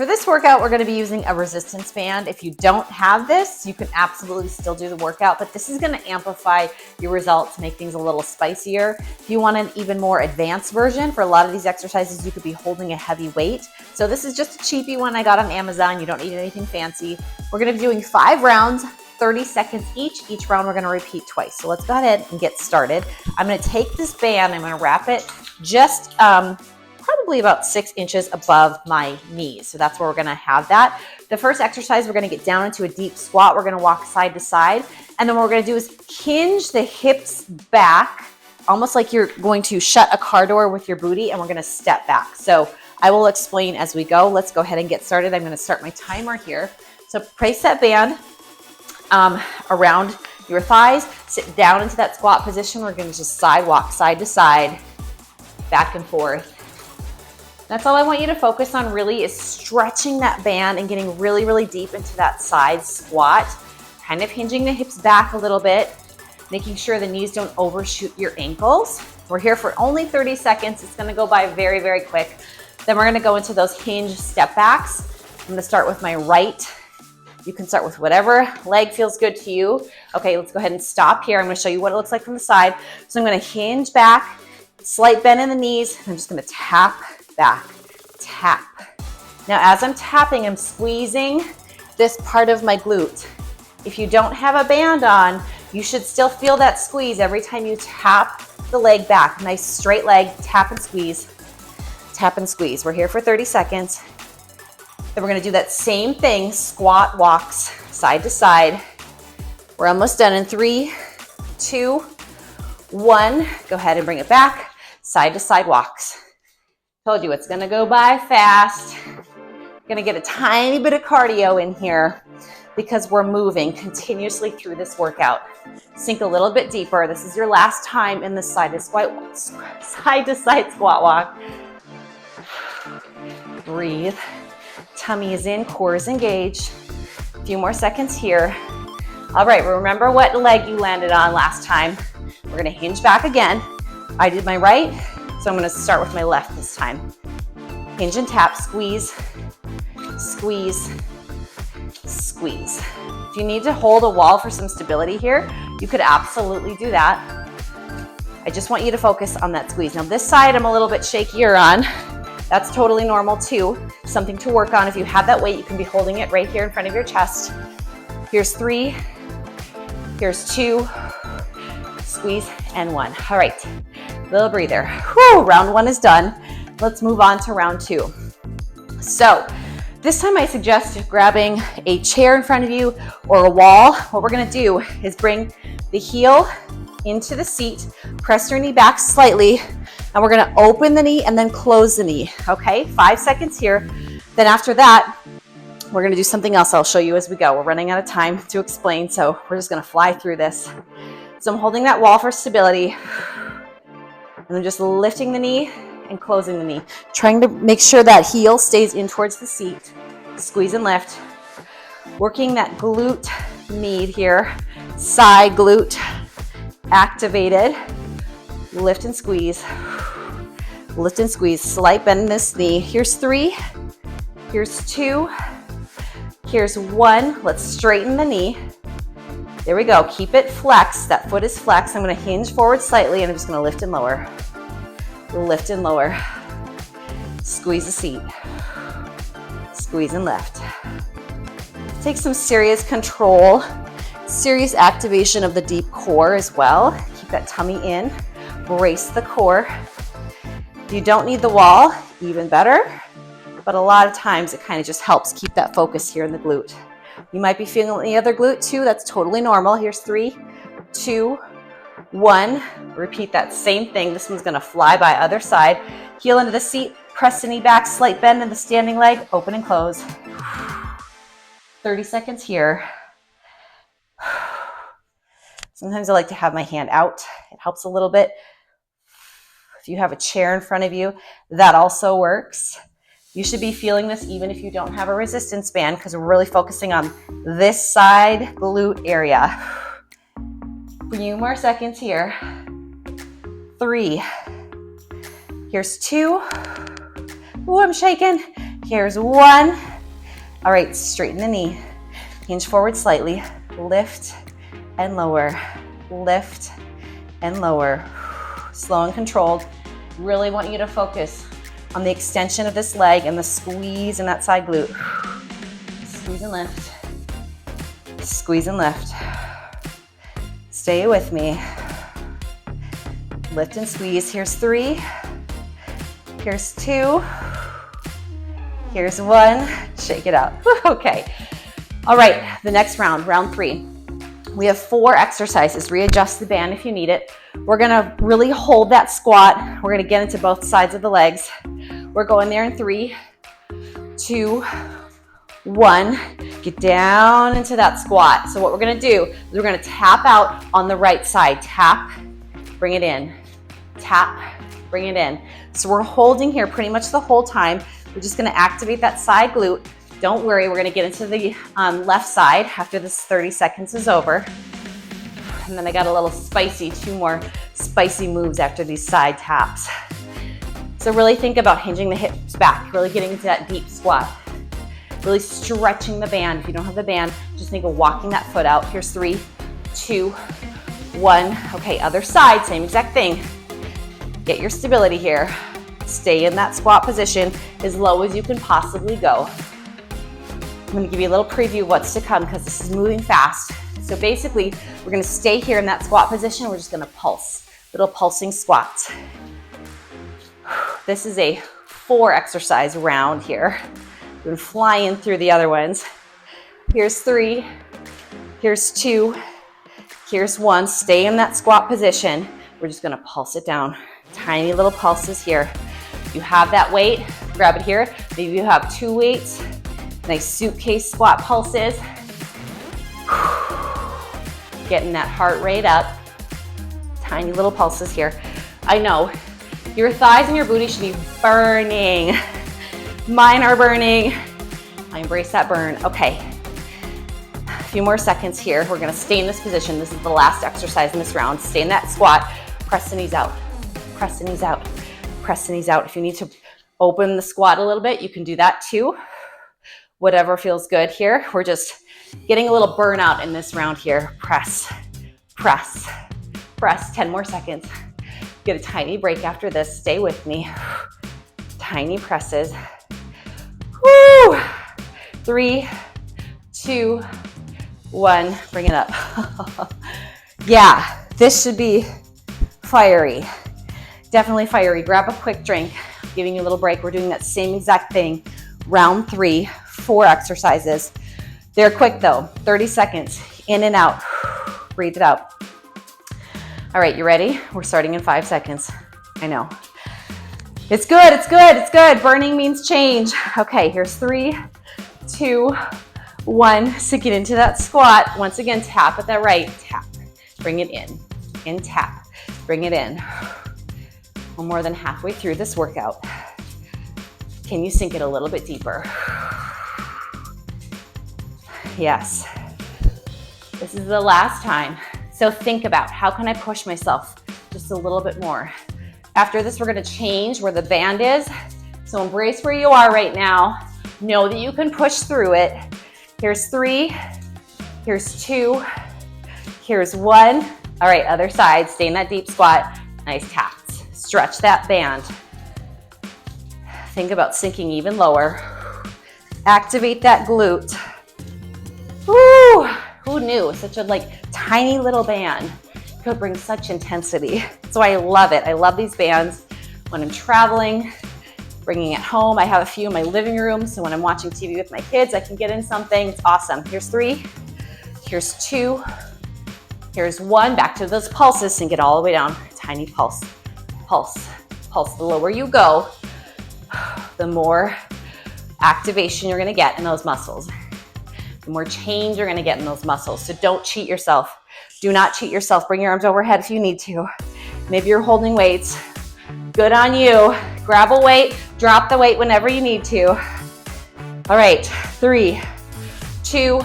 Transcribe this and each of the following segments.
For this workout, we're going to be using a resistance band. If you don't have this, you can absolutely still do the workout, but this is going to amplify your results, make things a little spicier. If you want an even more advanced version, for a lot of these exercises, you could be holding a heavy weight. So this is just a cheapy one I got on Amazon. You don't need anything fancy. We're going to be doing 5 rounds, 30 seconds each. Each round we're going to repeat twice. So let's go ahead and get started. I'm going to take this band, I'm going to wrap it just probably about 6 inches above my knees. So that's where we're gonna have that. The first exercise, we're gonna get down into a deep squat. We're gonna walk side to side. And then what we're gonna do is hinge the hips back, almost like you're going to shut a car door with your booty, and we're gonna step back. So I will explain as we go. Let's go ahead and get started. I'm gonna start my timer here. So place that band around your thighs, sit down into that squat position. We're gonna just walk side to side, back and forth. That's all I want you to focus on really is stretching that band and getting really, really deep into that side squat, kind of hinging the hips back a little bit, making sure the knees don't overshoot your ankles. We're here for only 30 seconds. It's gonna go by very, very quick. Then we're gonna go into those hinge step backs. I'm gonna start with my right. You can start with whatever leg feels good to you. Okay, let's go ahead and stop here. I'm gonna show you what it looks like from the side. So I'm gonna hinge back, slight bend in the knees. I'm just gonna tap back, tap. Now as I'm tapping, I'm squeezing this part of my glute. If you don't have a band on, you should still feel that squeeze every time you tap the leg back. Nice straight leg, tap and squeeze, tap and squeeze. We're here for 30 seconds. Then we're gonna do that same thing, squat walks, side to side. We're almost done in 3, 2, 1. Go ahead and bring it back, side to side walks. Told you it's gonna go by fast. Gonna get a tiny bit of cardio in here because we're moving continuously through this workout. Sink a little bit deeper. This is your last time in the side to side squat walk. Breathe. Tummy is in, core is engaged. A few more seconds here. All right, remember what leg you landed on last time. We're gonna hinge back again. I did my right. So I'm gonna start with my left this time. Hinge and tap, squeeze, squeeze, squeeze. If you need to hold a wall for some stability here, you could absolutely do that. I just want you to focus on that squeeze. Now this side I'm a little bit shakier on. That's totally normal too. Something to work on. If you have that weight, you can be holding it right here in front of your chest. Here's 3, here's 2, squeeze, and 1. All right. Little breather. Whew, round 1 is done. Let's move on to round 2. So this time I suggest grabbing a chair in front of you or a wall. What we're gonna do is bring the heel into the seat, press your knee back slightly, and we're gonna open the knee and then close the knee, okay? 5 seconds here. Then after that, we're gonna do something else I'll show you as we go. We're running out of time to explain, so we're just gonna fly through this. So I'm holding that wall for stability. And then just lifting the knee and closing the knee. Trying to make sure that heel stays in towards the seat. Squeeze and lift. Working that glute med here. Side glute activated. Lift and squeeze. Lift and squeeze. Slight bend in this knee. Here's 3. Here's 2. Here's 1. Let's straighten the knee. There we go. Keep it flexed. That foot is flexed. I'm going to hinge forward slightly and I'm just going to lift and lower. Lift and lower. Squeeze the seat. Squeeze and lift. Take some serious control, serious activation of the deep core as well. Keep that tummy in. Brace the core. If you don't need the wall, even better. But a lot of times it kind of just helps keep that focus here in the glute. You might be feeling the other glute too. That's totally normal. Here's 3, 2, 1. Repeat that same thing. This one's gonna fly by other side. Heel into the seat, press the knee back, slight bend in the standing leg, open and close. 30 seconds here. Sometimes I like to have my hand out. It helps a little bit. If you have a chair in front of you, that also works. You should be feeling this even if you don't have a resistance band because we're really focusing on this side glute area. A few more seconds here. 3. Here's 2. Ooh, I'm shaking. Here's 1. All right, straighten the knee. Hinge forward slightly. Lift and lower. Lift and lower. Slow and controlled. Really want you to focus on the extension of this leg and the squeeze in that side glute. Squeeze and lift. Squeeze and lift. Stay with me. Lift and squeeze. Here's 3. Here's 2. Here's 1. Shake it out. Okay. All right, the next round, round 3. We have 4 exercises. Readjust the band if you need it. We're gonna really hold that squat. We're gonna get into both sides of the legs. We're going there in 3, 2, 1. Get down into that squat. So what we're gonna do is we're gonna tap out on the right side. Tap, bring it in. Tap, bring it in. So we're holding here pretty much the whole time. We're just gonna activate that side glute. Don't worry, we're gonna get into the left side after this 30 seconds is over. And then I got a little spicy, 2 more spicy moves after these side taps. So really think about hinging the hips back, really getting into that deep squat. Really stretching the band. If you don't have the band, just think of walking that foot out. Here's 3, 2, 1. Okay, other side, same exact thing. Get your stability here. Stay in that squat position as low as you can possibly go. I'm gonna give you a little preview of what's to come because this is moving fast. So basically, we're gonna stay here in that squat position. We're just gonna pulse, little pulsing squats. This is a 4 exercise round here. We've been flying through the other ones. Here's 3, here's 2, here's 1. Stay in that squat position. We're just gonna pulse it down. Tiny little pulses here. If you have that weight, grab it here. Maybe you have 2 weights. Nice suitcase squat pulses. Getting that heart rate up. Tiny little pulses here. I know, your thighs and your booty should be burning. Mine are burning. I embrace that burn. Okay, a few more seconds here. We're gonna stay in this position. This is the last exercise in this round. Stay in that squat. Press the knees out. Press the knees out. Press the knees out. If you need to open the squat a little bit, you can do that too. Whatever feels good here. We're just getting a little burnout in this round here. Press, press, press. 10 more seconds. Get a tiny break after this. Stay with me. Tiny presses. Woo! 3, 2, 1. Bring it up. Yeah, this should be fiery. Definitely fiery. Grab a quick drink. Giving you a little break. We're doing that same exact thing. Round 3, 4 exercises. They're quick though. 30 seconds. In and out. Breathe it out. All right, you ready? We're starting in 5 seconds. I know. It's good, it's good, it's good. Burning means change. Okay, here's 3, 2, 1. So get into that squat. Once again, tap at that right. Tap. Bring it in, tap. Bring it in. We're more than halfway through this workout. Can you sink it a little bit deeper? Yes. This is the last time. So think about, how can I push myself just a little bit more? After this, we're gonna change where the band is. So embrace where you are right now. Know that you can push through it. Here's 3, here's 2, here's 1. All right, other side, stay in that deep squat. Nice taps. Stretch that band. Think about sinking even lower. Activate that glute. Woo! Who knew such a tiny little band could bring such intensity? That's why I love it. I love these bands when I'm traveling, bringing it home. I have a few in my living room, so when I'm watching TV with my kids, I can get in something. It's awesome. Here's 3, here's 2, here's 1. Back to those pulses, sink it all the way down. Tiny pulse, pulse, pulse. The lower you go, the more activation you're gonna get in those muscles. The more change you're gonna get in those muscles. So don't cheat yourself. Do not cheat yourself. Bring your arms overhead if you need to. Maybe you're holding weights. Good on you. Grab a weight, drop the weight whenever you need to. All right, 3, 2,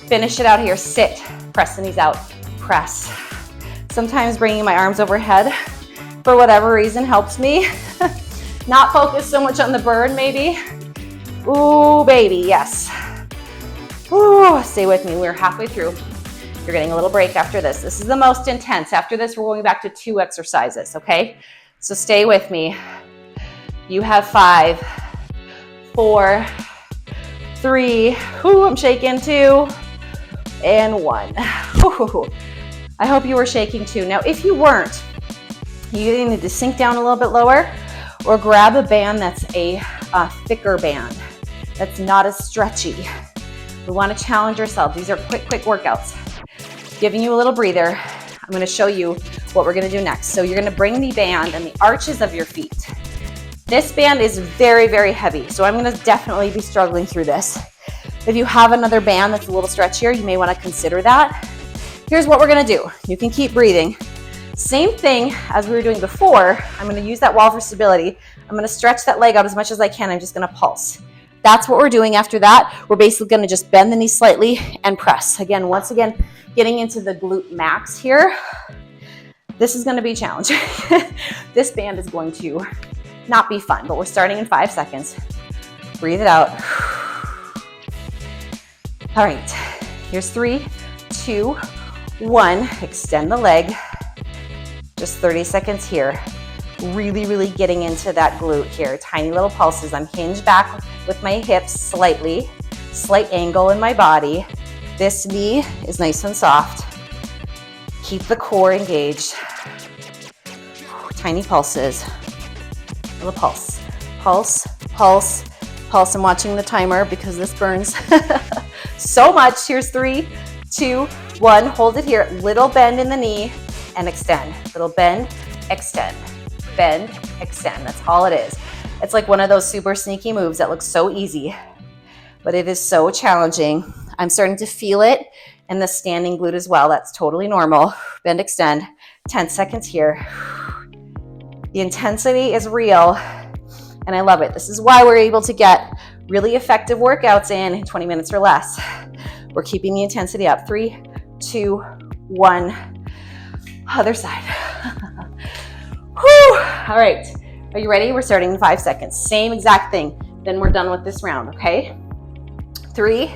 finish it out here. Sit, press the knees out, press. Sometimes bringing my arms overhead, for whatever reason, helps me. Not focus so much on the burn maybe. Ooh, Ooh, baby, yes. Ooh, stay with me. We're halfway through. You're getting a little break after this. This is the most intense. After this, we're going back to 2 exercises, okay? So stay with me. You have 5, 4, 3, ooh, I'm shaking, 2, and 1. Ooh, I hope you were shaking too. Now, if you weren't, you either need to sink down a little bit lower or grab a band that's a thicker band, that's not as stretchy. We want to challenge ourselves. These are quick workouts. Giving you a little breather. I'm going to show you what we're going to do next. So you're going to bring the band and the arches of your feet. This band is very, very heavy, so I'm going to definitely be struggling through this. If you have another band that's a little stretchier, you may want to consider that. Here's what we're going to do. You can keep breathing. Same thing as we were doing before. I'm going to use that wall for stability. I'm going to stretch that leg out as much as I can. I'm just going to pulse. That's what we're doing after that. We're basically going to just bend the knee slightly and press. Again, once again, getting into the glute max here. This is going to be challenging. This band is going to not be fun, but we're starting in 5 seconds. Breathe it out. All right, here's 3, 2, 1. Extend the leg. Just 30 seconds here. Really, really getting into that glute here. Tiny little pulses. I'm hinged back with my hips slightly. Slight angle in my body. This knee is nice and soft. Keep the core engaged. Tiny pulses. Little pulse. Pulse, pulse, pulse. I'm watching the timer because this burns so much. Here's 3, 2, 1. Hold it here. Little bend in the knee and extend. Little bend, extend. Bend, extend. That's all it is. It's like one of those super sneaky moves that looks so easy, but it is so challenging. I'm starting to feel it in the standing glute as well. That's totally normal. Bend, extend. 10 seconds here. The intensity is real, and I love it. This is why we're able to get really effective workouts in 20 minutes or less. We're keeping the intensity up. 3, 2, 1. Other side. Whew. All right. Are you ready? We're starting in 5 seconds. Same exact thing. Then we're done with this round, okay? 3,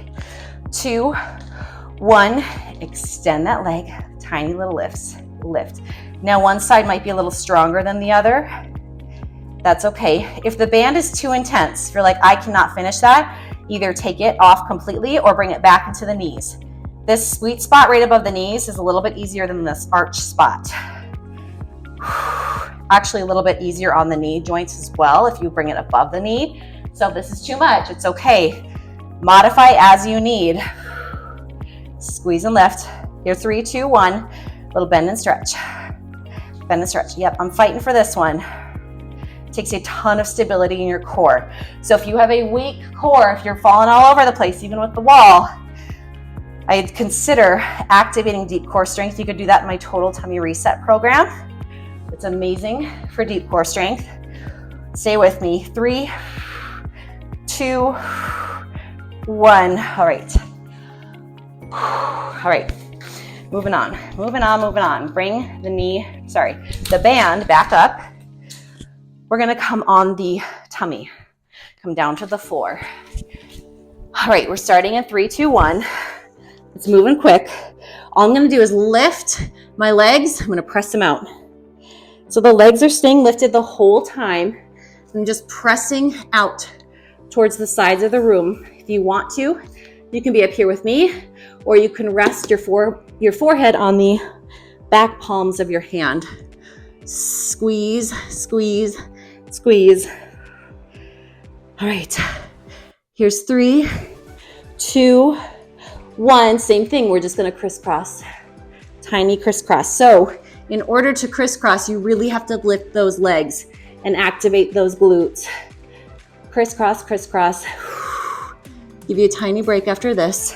2, 1. Extend that leg. Tiny little lifts. Lift. Now one side might be a little stronger than the other. That's okay. If the band is too intense, if you're like, I cannot finish that, either take it off completely or bring it back into the knees. This sweet spot right above the knees is a little bit easier than this arch spot. Actually a little bit easier on the knee joints as well if you bring it above the knee. So if this is too much, it's okay. Modify as you need. Squeeze and lift. Here, 3, 2, 1. Little bend and stretch. Bend and stretch. Yep, I'm fighting for this one. It takes a ton of stability in your core. So if you have a weak core, if you're falling all over the place, even with the wall, I'd consider activating deep core strength. You could do that in my Total Tummy Reset program. It's amazing for deep core strength. Stay with me. 3, 2, 1. All right. All right. Moving on. Bring the band back up. We're gonna come on the tummy. Come down to the floor. All right, we're starting in 3, 2, 1. It's moving quick. All I'm gonna do is lift my legs. I'm gonna press them out. So the legs are staying lifted the whole time. I'm just pressing out towards the sides of the room. If you want to, you can be up here with me, or you can rest your forehead on the back palms of your hand. Squeeze, squeeze, squeeze. All right, here's 3, 2, 1. Same thing, we're just gonna crisscross, tiny crisscross. So in order to crisscross, you really have to lift those legs and activate those glutes. Crisscross, crisscross. Give you a tiny break after this.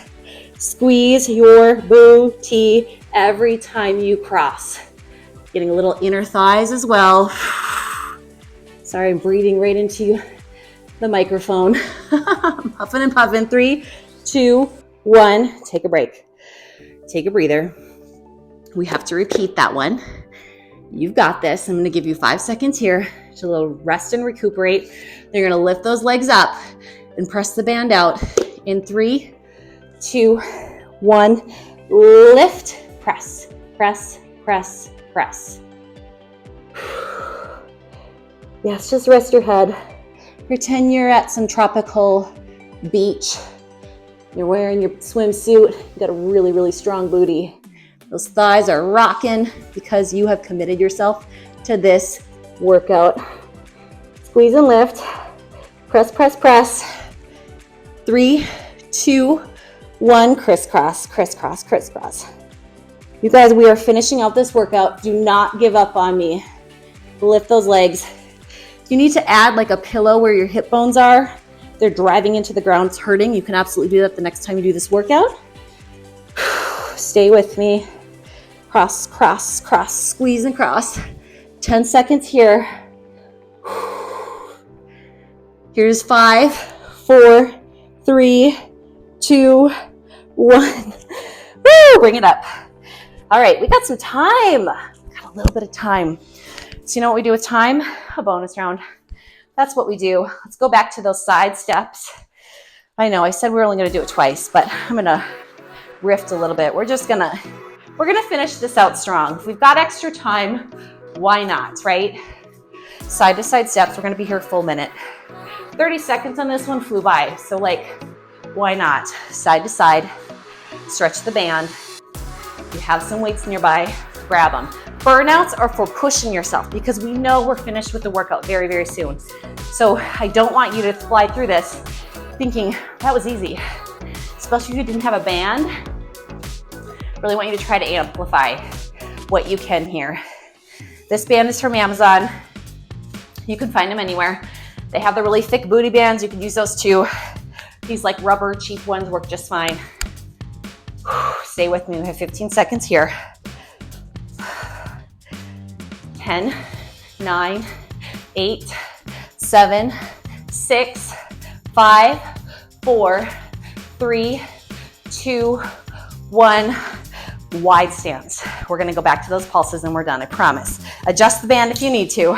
Squeeze your booty every time you cross. Getting a little inner thighs as well. Sorry, I'm breathing right into the microphone. Puffing and puffing. 3, 2, 1. Take a break. Take a breather. We have to repeat that one. You've got this. I'm going to give you 5 seconds here. Just a little rest and recuperate. Then you're going to lift those legs up and press the band out in 3, 2, 1. Lift, press, press, press, press. Yes, just rest your head. Pretend you're at some tropical beach. You're wearing your swimsuit. You got a really, really strong booty. Those thighs are rocking because you have committed yourself to this workout. Squeeze and lift. Press, press, press. 3, 2, 1. Crisscross, crisscross, crisscross. You guys, we are finishing out this workout. Do not give up on me. Lift those legs. If you need to add like a pillow where your hip bones are, they're driving into the ground, it's hurting, you can absolutely do that the next time you do this workout. Stay with me. Cross, cross, cross, squeeze and cross. 10 seconds here. Here's 5, 4, 3, 2, 1. Woo, bring it up. All right, we got some time. Got a little bit of time. So you know what we do with time? A bonus round. That's what we do. Let's go back to those side steps. I know I said we were only gonna do it twice, but I'm gonna riff a little bit. We're gonna finish this out strong. If we've got extra time, why not, right? Side to side steps, we're gonna be here a full minute. 30 seconds on this one flew by. So like, why not? Side to side, stretch the band. If you have some weights nearby, grab them. Burnouts are for pushing yourself because we know we're finished with the workout very, very soon. So I don't want you to fly through this thinking that was easy, especially if you didn't have a band. Really want you to try to amplify what you can here. This band is from Amazon. You can find them anywhere. They have the really thick booty bands. You can use those too. These like rubber cheap ones work just fine. Stay with me. We have 15 seconds here. 10, 9, 8, 7, 6, 5, 4, 3, 2, 1. Wide stance. We're gonna go back to those pulses and we're done, I promise. Adjust the band if you need to.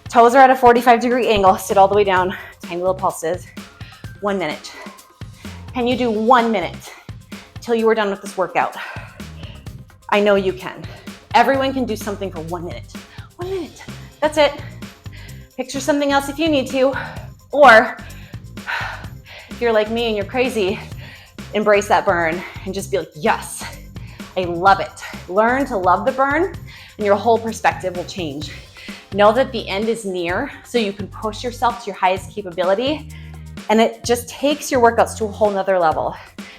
Toes are at a 45-degree angle. Sit all the way down. Tiny little pulses. 1 minute. Can you do 1 minute till you are done with this workout? I know you can. Everyone can do something for 1 minute. 1 minute, that's it. Picture something else if you need to. Or if you're like me and you're crazy, embrace that burn and just be like, yes, I love it. Learn to love the burn and your whole perspective will change. Know that the end is near so you can push yourself to your highest capability and it just takes your workouts to a whole nother level.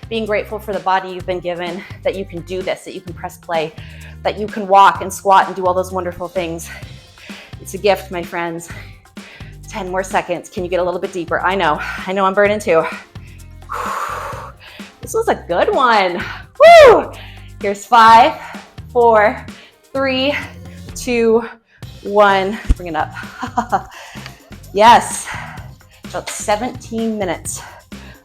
Being grateful for the body you've been given, that you can do this, that you can press play, that you can walk and squat and do all those wonderful things. It's a gift, my friends. 10 more seconds. Can you get a little bit deeper? I know I'm burning too. This was a good one. Woo! Here's 5, 4, 3, 2, 1. Bring it up. Yes. About 17 minutes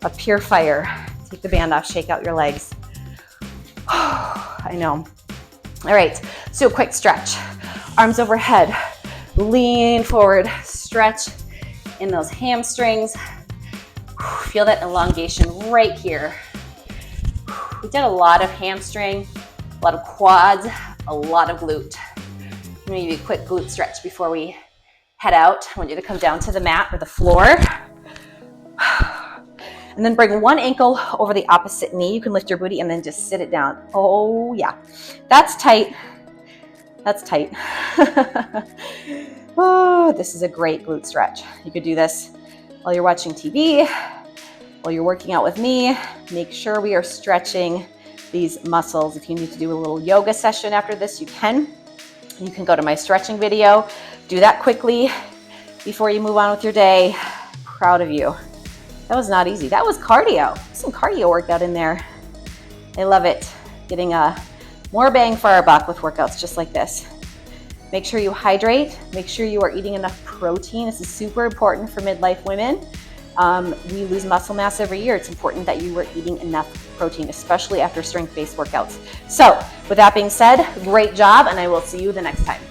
of pure fire. Take the band off, shake out your legs. I know. All right, so quick stretch. Arms overhead, lean forward, stretch in those hamstrings. Feel that elongation right here. We did a lot of hamstring, a lot of quads, a lot of glute. I'm gonna give you a quick glute stretch before we head out. I want you to come down to the mat or the floor. And then bring one ankle over the opposite knee. You can lift your booty and then just sit it down. Oh yeah, that's tight. That's tight. Oh, this is a great glute stretch. You could do this while you're watching TV, while you're working out with me. Make sure we are stretching these muscles. If you need to do a little yoga session after this, you can. You can go to my stretching video. Do that quickly before you move on with your day. Proud of you. That was not easy. That was cardio. Some cardio workout in there. I love it. Getting more bang for our buck with workouts just like this. Make sure you hydrate. Make sure you are eating enough protein. This is super important for midlife women. We lose muscle mass every year. It's important that you are eating enough protein, especially after strength-based workouts. So with that being said, great job, and I will see you the next time.